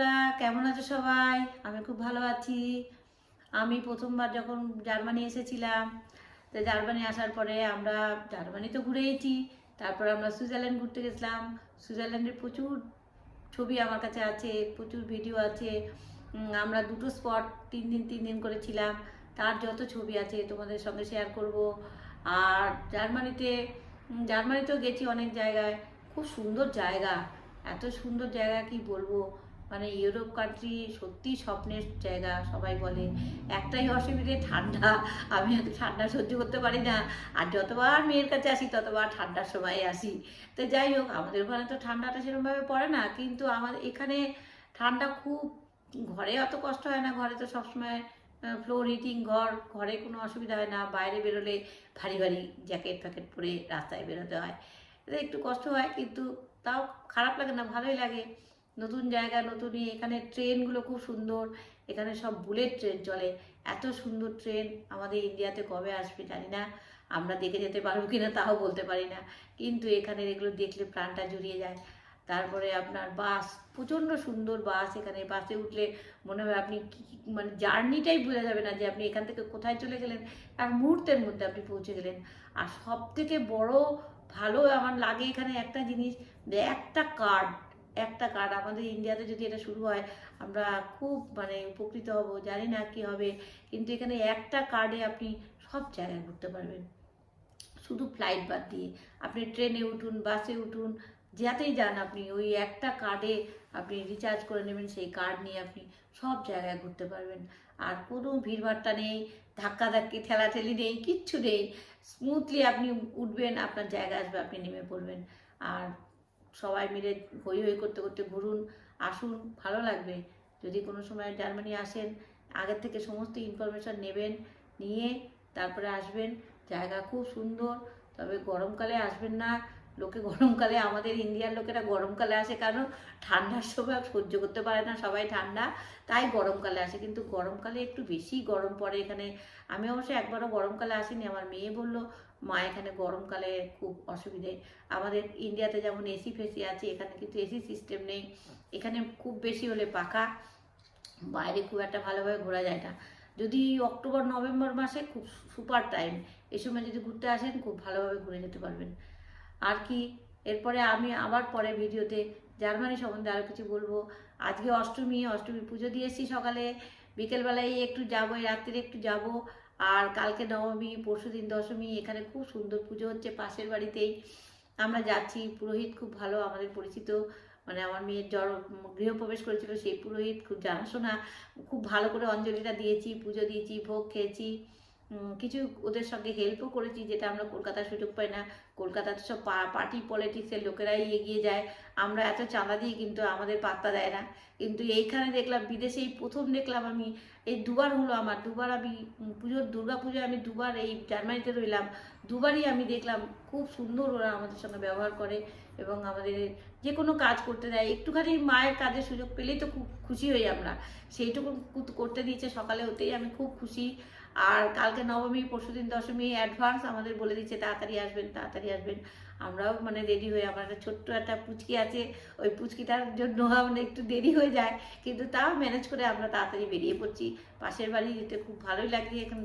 বন্ধুরা, কেমন আছো সবাই? আমি খুব ভালো আছি। আমি প্রথমবার যখন জার্মানি এসেছিলাম, তো জার্মানি আসার পরে আমরা জার্মানি তো ঘুরেইছি, তারপর আমরা সুইজারল্যান্ড ঘুরতে গেছিলাম। সুইজারল্যান্ডের প্রচুর ছবি আমার কাছে আছে, প্রচুর ভিডিও আছে। আমরা দুটো স্পট 3 দিন করেছিলাম, তার যত ছবি আছে তোমাদের সঙ্গে শেয়ার করব। আর জার্মানিতেও গেছি অনেক জায়গায়, খুব সুন্দর জায়গা। এত সুন্দর জায়গা কি বলবো, মানে ইউরোপ কান্ট্রি সত্যি স্বপ্নের জায়গা। সবাই বলে একটাই অসুবিধে, ঠান্ডা। আমি এত ঠান্ডা সহ্য করতে পারি না, আর যতবার মেয়ের কাছে আসি ততবার ঠান্ডার সময় আসি। তো যাই হোক, আমাদের ওখানে তো ঠান্ডাটা সেরকমভাবে পড়ে না, কিন্তু আমাদের এখানে ঠান্ডা খুব। ঘরে অত কষ্ট হয় না, ঘরে তো সবসময় ফ্লোর হিটিং ঘর, ঘরে কোনো অসুবিধা হয় না। বাইরে বেরোলে ভারী ভারী জ্যাকেট ফ্যাকেট পরে রাস্তায় বেরোতে হয়, এটা একটু কষ্ট হয়, কিন্তু তাও খারাপ লাগে না, ভালোই লাগে। নতুন জায়গা, নতুনই। এখানে ট্রেনগুলো খুব সুন্দর, এখানে সব বুলেট ট্রেন চলে। এত সুন্দর ট্রেন আমাদের ইন্ডিয়াতে কবে আসবে জানি না, আমরা দেখে যেতে পারবো কিনা তাও বলতে পারি না, কিন্তু এখানে এগুলো দেখলে প্রাণটা জুড়িয়ে যায়। তারপরে আপনার বাস, প্রচণ্ড সুন্দর বাস। এখানে বাসে উঠলে মনে হয় আপনি মানে জার্নিটাই বোঝা যাবে না যে আপনি এখান থেকে কোথায় চলে গেলেন, আর মুহূর্তের মধ্যে আপনি পৌঁছে গেলেন। আর সব থেকে বড় ভালো আমার লাগে এখানে একটা জিনিস, যে একটা কার্ড আমাদের ইন্ডিয়াতে যদি এটা শুরু হয়, আমরা খুব মানে উপকৃত হব। জানি না কি হবে, কিন্তু এখানে একটা কার্ডে আপনি সব জায়গায় ঘুরতে পারবেন, শুধু ফ্লাইট বাদ দিয়ে। আপনি ট্রেনে উঠুন, বাসে উঠুন, যাতেই যান, আপনি ওই একটা কার্ডে আপনি রিচার্জ করে নেবেন, সেই কার্ড নিয়ে আপনি সব জায়গায় ঘুরতে পারবেন। আর কোনো ভিড়ভাট্টা নেই, ধাক্কাধাক্কি ঠেলাঠেলি নেই, কিচ্ছু নেই। স্মুথলি আপনি উঠবেন, আপনার জায়গা আসবে, আপনি নেমে পড়বেন। আর সবাই মিলে হই হই করতে করতে ঘুরুন, আসুন, ভালো লাগবে। যদি কোনো সময় জার্মানি আসেন, আগের থেকে সমস্ত ইনফরমেশান নেবেন, নিয়ে তারপরে আসবেন। জায়গা খুব সুন্দর, তবে গরমকালে আসবেন না। গরমকালে, আমাদের ইন্ডিয়ার লোকেরা গরমকালে আসে, কারণ ঠান্ডার সময় সহ্য করতে পারে না সবাই ঠান্ডা, তাই গরমকালে আসে। কিন্তু গরমকালে একটু বেশি গরম পড়ে এখানে। আমি অবশ্য একবারও গরমকালে আসিনি, আমার মেয়ে বললো মা এখানে গরমকালে খুব অসুবিধে। আমাদের ইন্ডিয়াতে যেমন এসি ফেসি আছে, এখানে কিন্তু এসি সিস্টেম নেই। এখানে খুব বেশি হলে পাখা, বাইরে খুব একটা ভালোভাবে ঘোরা যায় না। যদি অক্টোবর নভেম্বর মাসে খুব সুপার টাইম, এই সময় যদি ঘুরতে আসেন খুব ভালোভাবে ঘুরে যেতে পারবেন। আর কি, এরপরে আমি আবার পরে ভিডিওতে জার্মানি সম্বন্ধে আরও কিছু বলবো। আজকে অষ্টমী পুজো দিয়ে এসেছি সকালে, বিকেলবেলায় একটু যাবো, রাত্রে একটু যাব। আর কালকে নবমী, পরশুদিন দশমী। এখানে খুব সুন্দর পুজো হচ্ছে পাশের বাড়িতেই, আমরা যাচ্ছি। পুরোহিত খুব ভালো, আমাদের পরিচিত, মানে আমার মেয়ের গৃহপ্রবেশ করেছিল সেই পুরোহিত, খুব জানাশোনা। খুব ভালো করে অঞ্জলিটা দিয়েছি, পুজো দিয়েছি, ভোগ খেয়েছি। কিছু ওদের সঙ্গে হেল্পও করেছি, যেটা আমরা কলকাতার সুযোগ পাই না। কলকাতাতে সব পার্টি পলিটিক্সের লোকেরাই এগিয়ে যায়, আমরা এত চাঁদা দিই কিন্তু আমাদের পাত্তা দেয় না। কিন্তু এইখানে দেখলাম, বিদেশেই প্রথম দেখলাম আমি, এই দুবার হলো আমার, দুবার আমি দুর্গা পুজোয় আমি দুবার এই জার্মানিতে রইলাম, দুবারই আমি দেখলাম খুব সুন্দর ওরা আমাদের সঙ্গে ব্যবহার করে, এবং আমাদের যে কোনো কাজ করতে দেয়। একটুখানি মায়ের কাজের সুযোগ পেলেই তো খুব খুশি হই আমরা, সেইটুকু করতে দিয়েছে সকালে, হতেই আমি খুব খুশি। আর কালকে নবমী, পরশুদিন দশমী, অ্যাডভান্স আমাদের বলে দিচ্ছে তাড়াতাড়ি আসবেন, তাড়াতাড়ি আসবেন। আমরাও মানে রেডি হয়ে, আমার একটা ছোট্ট একটা পুচকি আছে, ওই পুচকিটার জন্য আমাদের একটু দেরি হয়ে যায়, কিন্তু তাও ম্যানেজ করে আমরা তাড়াতাড়ি বেরিয়ে পড়ছি। পাশের বাড়ি যেতে খুব ভালোই লাগে। এখানে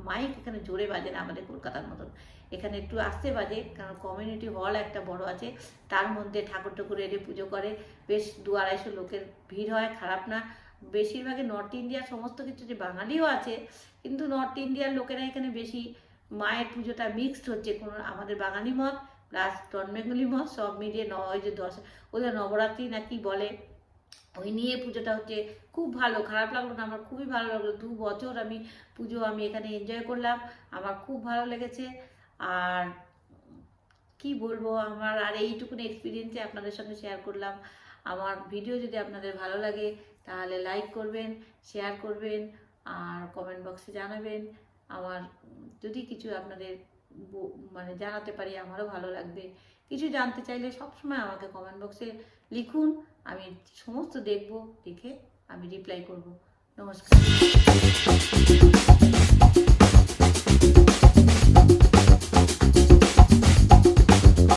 মাইক এখানে জোরে বাজে না আমাদের কলকাতার মতন, এখানে একটু আস্তে বাজে, কারণ কমিউনিটি হল একটা বড় আছে, তার মধ্যে ঠাকুর ঠাকুর এনে পুজো করে। বেশ 200-250 লোকের ভিড় হয়, খারাপ না। বেশিরভাগই নর্থ ইন্ডিয়ার সমস্ত কিছু, যে বাঙালিও আছে, কিন্তু নর্থ ইন্ডিয়ার লোকেরা এখানে বেশি। মায়ের পুজোটা মিক্সড হচ্ছে, কোনো আমাদের বাঙালি মত প্লাস নন বেঙ্গলি মত সব মিলিয়ে ওই যে ওদের নবরাত্রি নাকি বলে, ওই নিয়ে পুজোটা হচ্ছে। খুব ভালো, খারাপ লাগলো না, আমার খুবই ভালো লাগলো। 2 বছর আমি পুজো আমি এখানে এনজয় করলাম, আমার খুব ভালো লেগেছে। আর কি বলবো, আমার আর এইটুকুন এক্সপিরিয়েন্সে আপনাদের সঙ্গে শেয়ার করলাম। আমার ভিডিও যদি আপনাদের ভালো লাগে তাহলে লাইক করবেন, শেয়ার করবেন, আর কমেন্ট বক্সে জানাবেন। আমার যদি কিছু আপনাদের মানে জানাতে পারি আমারও ভালো লাগবে। কিছু জানতে চাইলে সবসময় আমাকে কমেন্ট বক্সে লিখুন, আমি সমস্ত দেখব, দেখে আমি রিপ্লাই করব। নমস্কার।